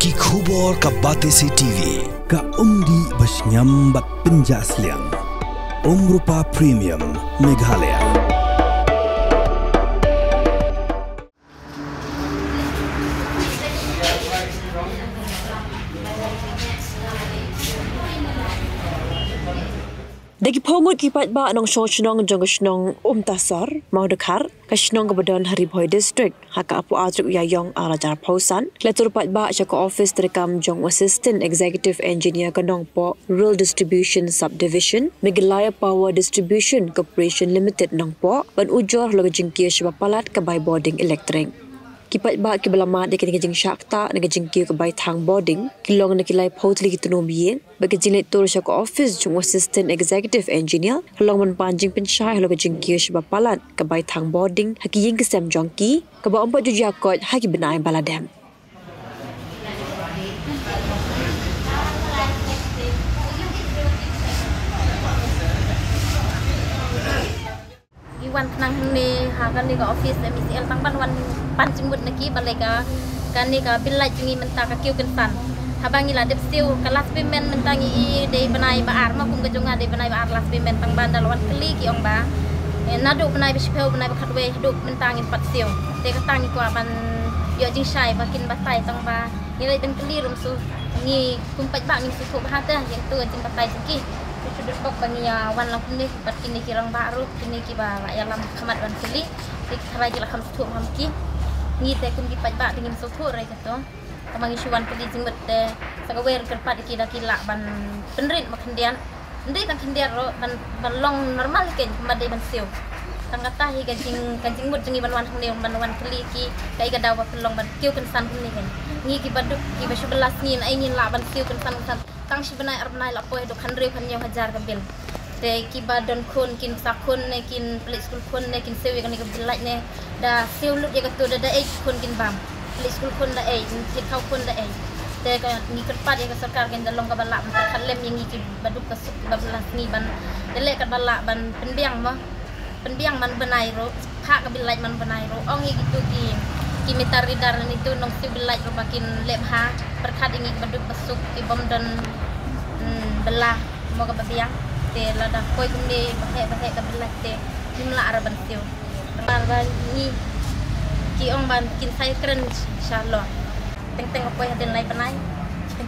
Ki khubor ka Batesi TV. Ka umdi basnyambat penjaslian. Rupa Premium Meghalaya. Dagi pongut kipat ba nong shnong jong shnong tasar mau dekar ka shnong kebadan Haribhoi district haka apu atruk yayong arajar pausan letur pat ba chako office terekam jong assistant executive engineer kanong po rural distribution subdivision Meghalaya Power Distribution Corporation Limited nong po ban ujor lo jingkia shabapalat ka by boarding electric kipat ba ki balamat de kini jing shakta na jing ki ka by thang boarding kilong na kilai photli ki tuno biye bagi jing letur chako office jong assistant executive engineer long man panjing pensyai lo jing ki shabapalat ka by thang boarding haki ying kesem jongki ka ba ompat jujakot haki benai baladam wan nang ni hakan ni ka office MCL tang ban wan pancing mut naki balai ka kan ni ka bilai jingi menta ka kiu kensan habangi la dep siu ka last payment mentangi i de benai ba ar ma kum ka jonga de benai ba ar last payment tang ban dal wan kli ki ong ba nadu benai bespel benai ba khatwe du mentangi pat siu te ka tangi kwa ban yo jing shai ba kin ba tai tang ba ni lai tang kli rum su ni kum pat ba ni su ko ba ta yang tu jing ba tai jing sudah kok bania wan lang ni pat kini kirang baru kini ki ba ya lam khamat wan kili ti khara ji la kham thu ham ki ni te kum ki pat ba dingin su thu rai ka to kamangi shuwan kili jing met te sagawer ker pat ki da kila ban penrit mak hendian ndai tang hendian ro ban long normal ken madai ban siu tang kata hi kan jing mut jingi ban wan hang ban wan kili ki kai ga daw ba pelong ban kiu kan san ni kan ni ki baduk ki ba 11 ni ai ni la ban siu kan san kang si benai arbenai la poe do khandre kan nyong hajar ka bil te ki badon khun kin sakun ne kin plik skul khun ne kin sewi kan ni ka bilaj ne da siu lut ya ka tu da e khun kin bam plik skul khun da e ki kau khun da e te ka ni kerpat ya ka sarkar kan dalong ka balak khalem yang ki baduk ka suk ka belas ni ban dele ka balak ban penbiang man benai ro pha ka bilaj man benai ro ong yi gitu ki mitari dar ni tu nong siu bilaj ro makin lemha perkhat ingi baduk besuk ki bom dan belah mo ka babiang te la da koi kum ni bahe ka bilaj te jumla araban siu ban ni ki ong ban kin sai kren insyaallah teng koi haden lai panai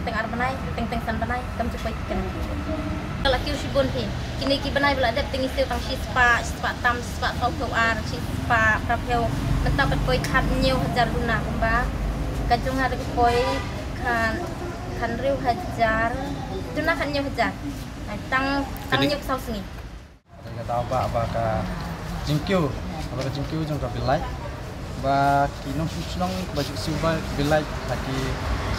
teng ar panai teng san panai kam cu koi ken kala kiu shibon hi kini ki banai bela dep tingi siu tang shi spa tam spa kau kau ar shi spa prapeu mentap pat koi khat nyeu hajar guna kumba kajung har koi kan riu hajar tuna kan nyeu hajar tang nyuk sau sengi ka tahu ba ka jingkiu jong ka bilai ba ki nong sunong ba siu ba bilai haki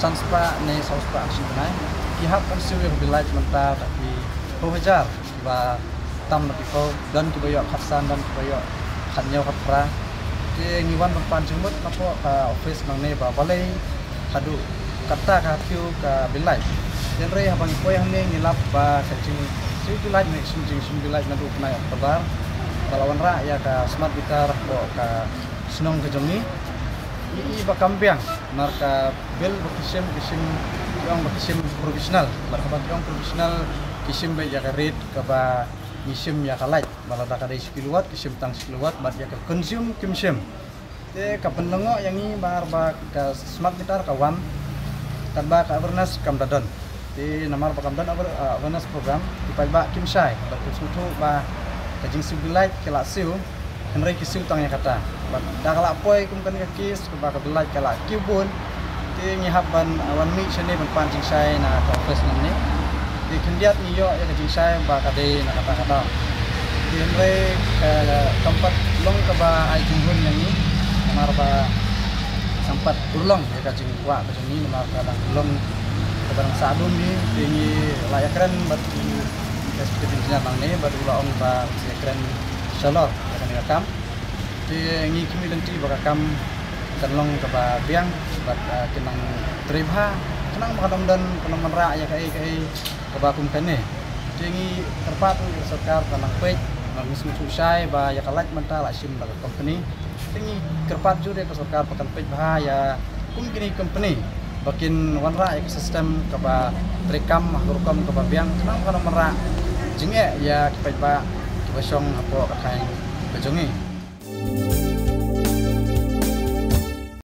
sanspa ne sauspa aksi banai ki hap kan siu ya bilai menta tapi ho hajar ba tam na ko dan ki bayo khatsan dan ki bayo khatnyau khatra ki ngiwan pan jumut kapo ka office nang ne ba balai hadu kata ka kiu ka bilai den re habang ko yang ne ngilap ba kacing siu bilai ne sum bilai na du na kabar balawan ra ya ka smart gitar ko ka senong ke jongi i ba kambiang marka bel kisim yang profesional marka yang profesional kisim ba ya ka rate ka ba kisim ya ka light balada ka 10 kilowatt kisim tang 10 kilowatt ba ya ka consume kimsim te ka penlengo yang ni bar ba ka smart gitar ka wan kan ba ka awareness kam dadon te namar ba kam dan awareness program di ba kimsai ba kusutu ba ka jing sibilai kela siu henry kisim tang ya kata da kala poi kum kan kis ke ba ka bilai kala kibun ti ngi habban wan mi chene ban pan jing sai na ka office ni di kendiat ni yo ya jing sai ba ka de na kata ti henry tempat long ke ba ai jing hun yang ni mar ba sempat urlong ya ka jing kwa ka jing ni mar ka dang long ke barang sadum ni ti ngi layak keren bat seperti engineer bang ni bat ula ong ba keren salor kan rekam di ngi kimi lenti bakam kanlong ka ba biang bat kinang tribha kanang makadam dan kanang manra ya kai ka ba kum kane di ngi terpat sarkar kanang pej nang musu sai ba ya kalak menta la sim ba company di ngi terpat jure ka sarkar pakan pej bahaya kum kini company bakin wanra ekosistem kaba trekam mahrukom kaba biang kenang kana mera jingge ya kipai ba kibasong apo kathai bejongi